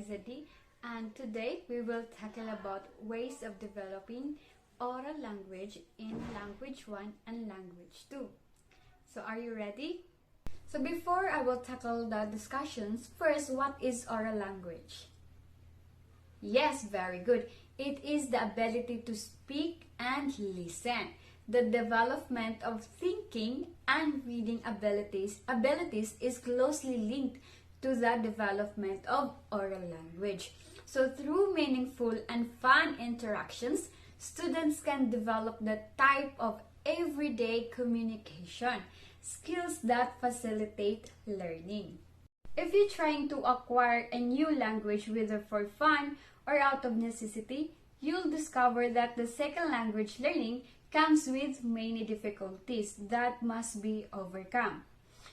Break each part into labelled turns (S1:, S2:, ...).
S1: Izadi, and today we will tackle about ways of developing oral language in Language 1 and Language 2. So are you ready? So before I will tackle the discussions, first, what is oral language? Yes, very good. It is the ability to speak and listen. The development of thinking and reading abilities is closely linked to the development of oral language. So through meaningful and fun interactions, students can develop the type of everyday communication skills that facilitate learning. If you're trying to acquire a new language whether for fun or out of necessity, you'll discover that the second language learning comes with many difficulties that must be overcome.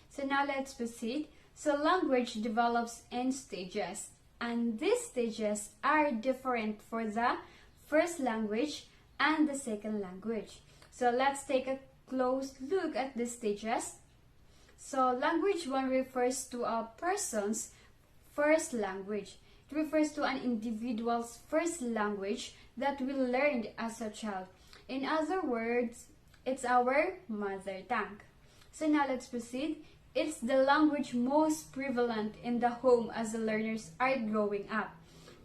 S1: So now let's proceed. So language develops in stages, and these stages are different for the first language and the second language. So let's take a close look at the stages. So language 1 refers to a person's first language. It refers to an individual's first language that we learned as a child. In other words, it's our mother tongue. So now let's proceed. It's the language most prevalent in the home as the learners are growing up,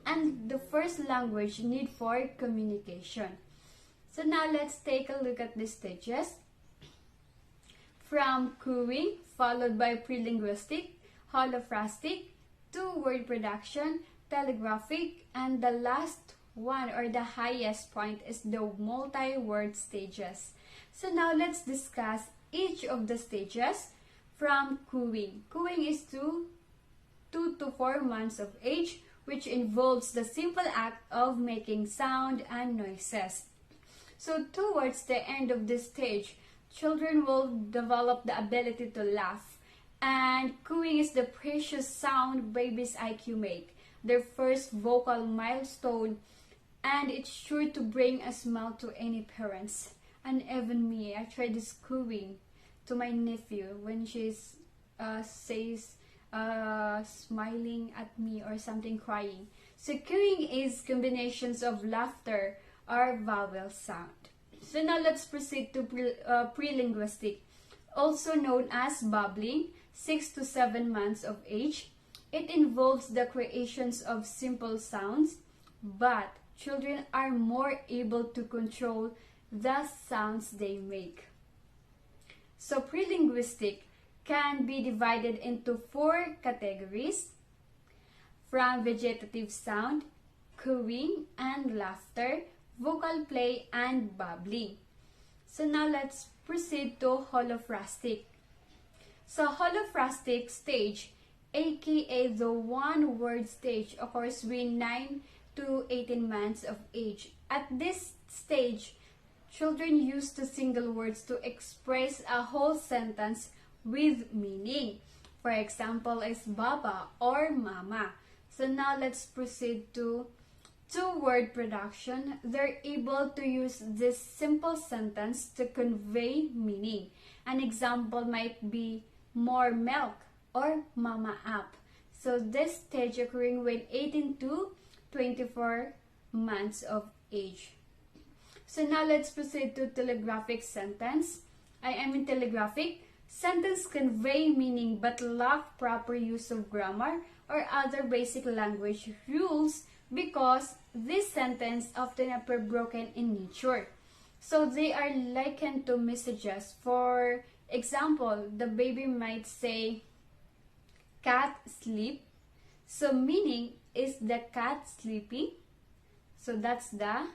S1: and the first language need for communication. So now let's take a look at the stages. From cooing, followed by prelinguistic, holophrastic, to word production, telegraphic, and the last one or the highest point is the multi-word stages. So now let's discuss each of the stages. From cooing. Cooing is 2 to 4 months of age, which involves the simple act of making sound and noises. So towards the end of this stage, children will develop the ability to laugh, and cooing is the precious sound babies IQ make, their first vocal milestone, and it's sure to bring a smile to any parents. And even me, I tried this cooing to my nephew when she says smiling at me or something, crying. So cooing is combinations of laughter or vowel sound. So now let's proceed to prelinguistic, also known as babbling, 6 to 7 months of age. It involves the creations of simple sounds, but children are more able to control the sounds they make. So prelinguistic can be divided into 4 categories: from vegetative sound, cooing and laughter, vocal play, and babbling. So now let's proceed to holophrastic. So holophrastic stage, aka the one-word stage, occurs between 9 to 18 months of age. At this stage, children use the single words to express a whole sentence with meaning. For example, is Baba or Mama. So now let's proceed to two-word production. They're able to use this simple sentence to convey meaning. An example might be more milk or Mama up. So this stage occurring when 18 to 24 months of age. So now let's proceed to telegraphic sentence. Telegraphic sentence convey meaning but lack proper use of grammar or other basic language rules because this sentence often are broken in nature. So they are likened to messages. For example, the baby might say, "Cat sleep." So meaning is the cat sleeping. So that's the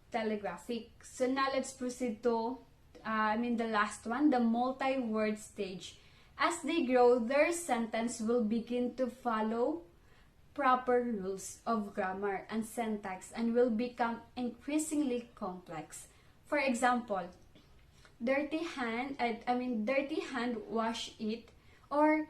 S1: telegraphic. So now let's proceed to the last one, the multi-word stage. As they grow, their sentence will begin to follow proper rules of grammar and syntax and will become increasingly complex. For example, dirty hand wash it, or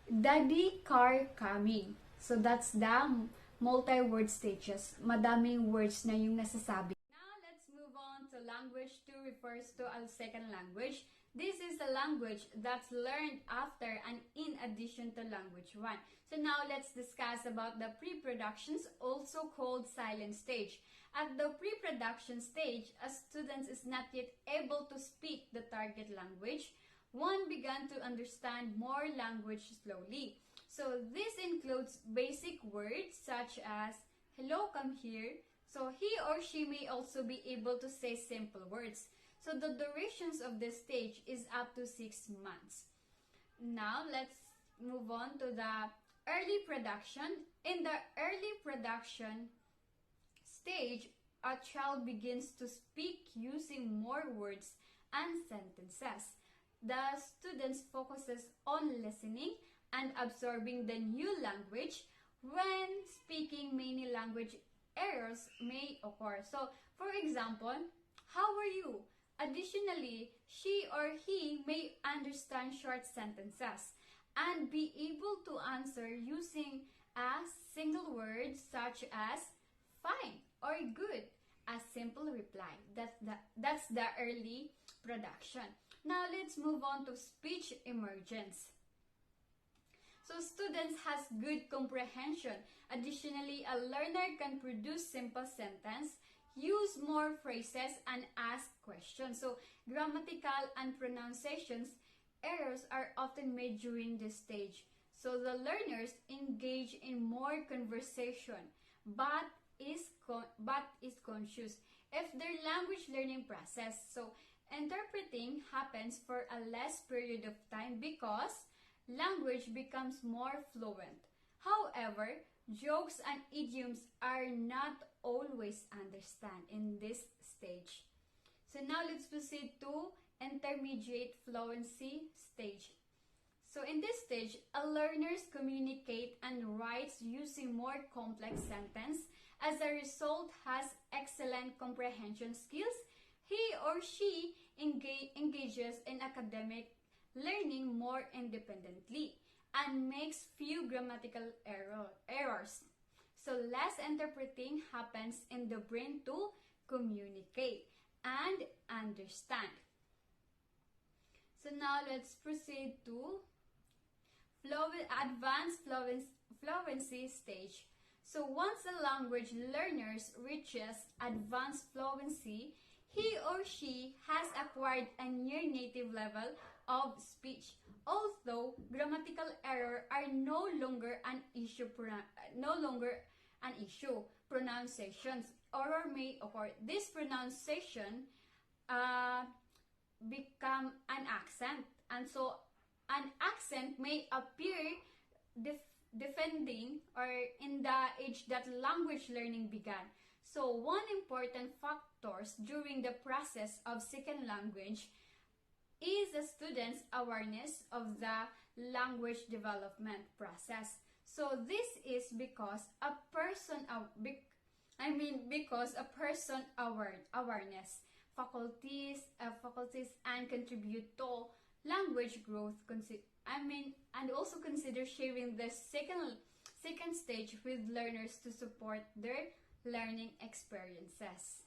S1: daddy car coming. So that's the multi-word stages. Madaming words na yung nasasabi. Now let's move on to language 2 refers to a second language. This is a language that's learned after and in addition to language 1. So now let's discuss about the pre-productions, also called silent stage. At the pre-production stage, a student is not yet able to speak the target language. One began to understand more language slowly. So this includes basic words such as, hello, come here. So he or she may also be able to say simple words. So the durations of this stage is up to 6 months. Now let's move on to the early production. In the early production stage, a child begins to speak using more words and sentences. The student focuses on listening and absorbing the new language. When speaking, many language errors may occur. So, for example, how are you? Additionally, she or he may understand short sentences and be able to answer using a single word such as fine or good, a simple reply. That's the early production. Now let's move on to speech emergence. So students has good comprehension. Additionally, a learner can produce simple sentence, use more phrases, and ask questions. So grammatical and pronunciations errors are often made during this stage. So the learners engage in more conversation, but is conscious if their language learning process. So interpreting happens for a less period of time because language becomes more fluent. However, jokes and idioms are not always understood in this stage. So now let's proceed to intermediate fluency stage. So in this stage, a learners communicate and writes using more complex sentence. As a result, has excellent comprehension skills. He or she engages in academic learning more independently and makes few grammatical errors. So less interpreting happens in the brain to communicate and understand. So now let's proceed to advanced fluency stage. So once a language learner reaches advanced fluency, he or she has acquired a near native level of speech. Although grammatical errors are no longer an issue, pronunciations error may occur. This pronunciation become an accent, and so an accent may appear defending or in the age that language learning began. So one important factors during the process of second language is the student's awareness of the language development process. So this is because a person awareness faculties and contribute to language growth, and also consider sharing the second stage with learners to support their learning experiences.